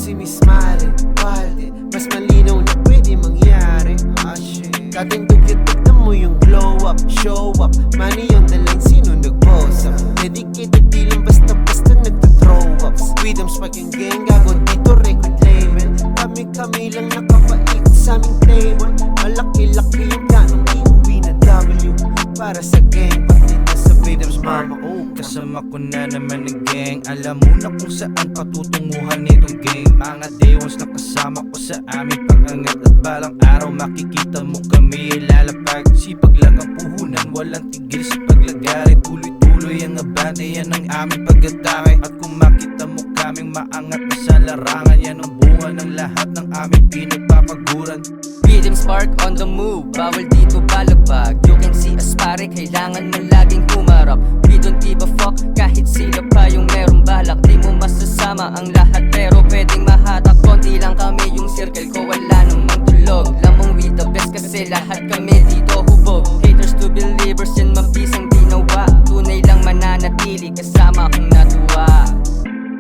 si Miss Mare, Walde, mas malinaw na pwede mangyari. Dating dugyot, tignan mo yung glow up, show up, money on the line, sino nag-boss up? Dedicated, di lang basta-basta nagta-throw ups. Rhythm Spark yung gang, gago dito record label. Kami lang nakapaikot sa aming table. Malaki-laki yung planong iuwi na W para sa gang, pati na sa Rhythms mama. Kasama ko na naman ng gang. Alam mo na kung saan patutunguhan nitong game. Mga day ones na kasama ko sa aming pag-angat. At balang araw makikita mo kami ilalapag. Sipag lang ang puhunan, walang tigil sa paglagari. Tuloy-tuloy ang abante, yan ang aming pag-atake. At kung makita mo kaming maangat na sa larangan, yan ang bunga ng lahat ng aming pinagpapaguran. Rhythm Spark on the move, bawal dito balagbag. You can see us pare, kailangan mo laging humarap. We don't give a fuck, kahit sila pa yung merong balak. Di mo masasama ang lahat pero pwedeng mahatak. Konti lang kami, yung circle ko wala namang tulog. Lamang we the best kasi lahat kami dito hubog. Haters to believers yan mabisang ginawa. Tunay lang mananatili kasama kung natuwa.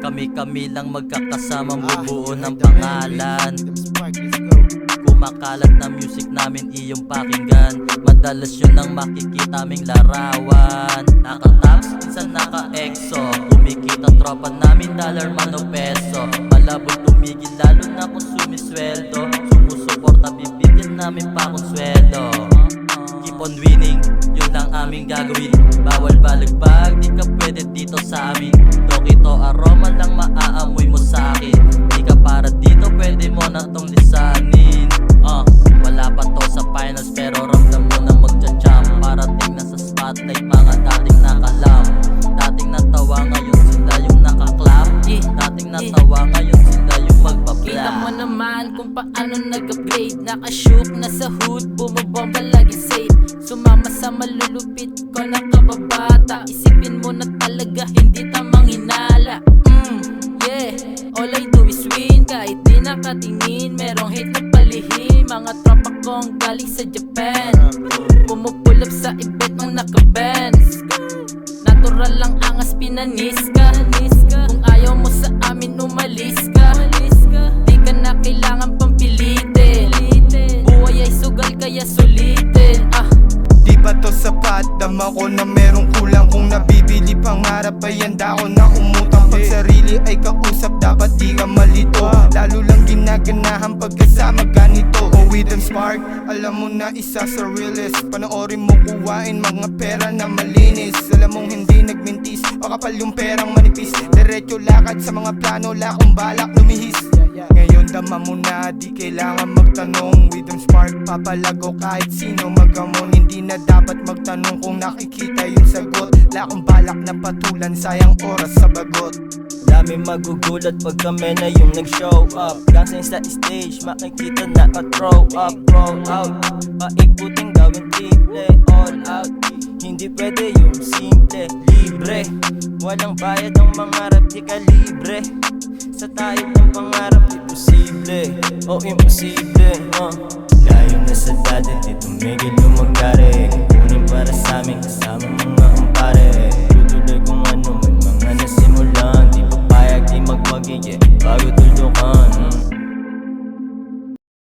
Kami lang magkakasama, bubuo ng pangalan. Kumakalat na music namin iyong pakinggan. Madalas yun ang makikita aming larawan. Naka-tax, minsan naka-exo. Kumikita tropa namin dollar man o peso. Malabog tumigil lalo na kung sumisweldo. Sumusuporta bibigyan namin pa kung sweldo. Keep on winning, yun lang aming gagawin. Bawal balagbag, di ka pwede dito sa amin. Tokito aroma lang maaamoy mo sa akin. Di ka para dito, pwede mo na tong lisanin. Wala pa to sa finals pero ramdam mo na magcha-champ. Parating na sa spotlight mga dating nakalam. Dating natawa ngayon sila yung nakaklap. Dating natawa ngayon sila yung magpa-play. Kita mo naman kung paano nag-upgrade. Nakashoot na sa hood, bumabomba lagi safe. Sumama sa malulupit ko na kababata. Isipin mo na talaga hindi tamang hinala. Yeah, all I do is win. Kahit di nakatingin, merong hate na palihim. Mga tropa kong galing sa Japan, pumupulap sa event ng naka-bands. Natural lang angas pinanis ka. Kung ayaw mo sa amin umalis ka. Di ka na kailangan pang pilitin. Buhay ay sugal kaya sulitin. Di ba to sapat? Dama ko na merong kulang. Kung nabibili pangarap ay handa ko na umutang. Pag sarili ay kausap dapat di ka malito. Lalo lang ginaganahan pagkasama ganito. Rhythm Spark, alam mo na isa sa realest. Panoorin mo kuwain mga pera na malinis. Alam mong hindi nagmintis o kapal yung perang manipis. Diretso lakad sa mga plano, lakong balak lumihis. Ngayon dama mo na, di kailangan magtanong. Rhythm Spark, papalago kahit sino magamon. Hindi na dapat magtanong kung nakikita yung sagot. Lakong balak na patulan, sayang oras sa bagot. Dami magugulat pag kami na yung nag-show up. Dancing sa stage, makikita na throw up, roll out. Paikuting gawin triple, all out. Hindi pwede yung simple, libre. Walang bayad ang mangarap, di ka libre. Sa tayo ng pangarap, imposible, imposible. Layo na sa dati, di tumigil lumagari. Kunin para sa amin, kasama mga kumpare. Tutuloy kung ano man mga nasimulan. Di papayag, di magpagiging bago tulukan.